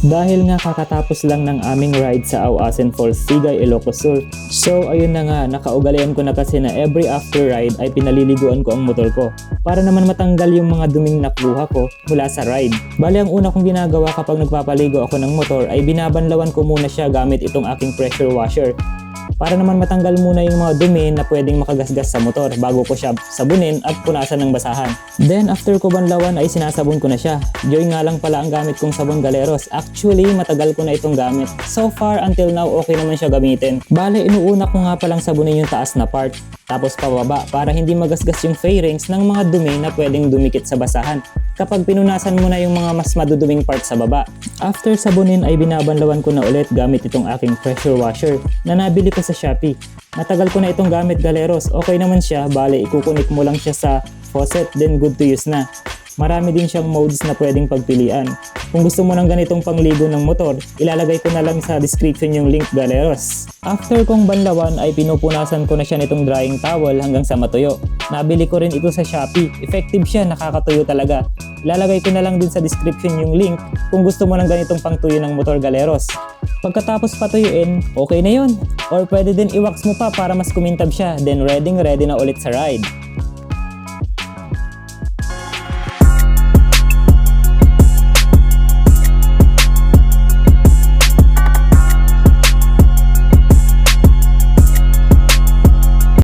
Dahil nga kakatapos lang ng aming ride sa Auasen Falls, Sigay, Ilocos Sur. So ayun na nga, nakaugalian ko na kasi na every after ride ay pinaliliguan ko ang motor ko para naman matanggal yung mga duming nakuha ko mula sa ride. Bali ang una kong ginagawa kapag nagpapaligo ako ng motor ay binabanlawan ko muna siya gamit itong aking pressure washer para naman matanggal muna yung mga dumi na pwedeng makagasgas sa motor bago ko siya sabunin at punasan ng basahan. Then after ko banlawan ay sinasabon ko na siya. Joy nga lang pala ang gamit kong sabon Galeros. Actually matagal ko na itong gamit. So far until now okay naman siya gamitin. Bale inuuna ko nga palang sabunin yung taas na part tapos pababa para hindi magasgas yung fairings ng mga dumi na pwedeng dumikit sa basahan kapag pinunasan mo na yung mga mas maduduming part sa baba. After sabunin ay binabanlawan ko na ulit gamit itong aking pressure washer na nabili ko sa Shopee. Matagal ko na itong gamit Galeros, okay naman siya, bale ikukunik mo lang siya sa faucet then good to use na. Marami din siyang modes na pwedeng pagpilian. Kung gusto mo ng ganitong pangligo ng motor, ilalagay ko na lang sa description yung link Galeros. After kong banlawan ay pinupunasan ko na siya nitong drying towel hanggang sa matuyo. Nabili ko rin ito sa Shopee. Effective siya, nakakatuyo talaga. Ilalagay ko na lang din sa description yung link kung gusto mo ng ganitong pangtuyo ng motor Galeros. Pagkatapos patuyuin, okay na yun. Or pwede din i-wax mo pa para mas kumintab siya, then ready na ulit sa ride.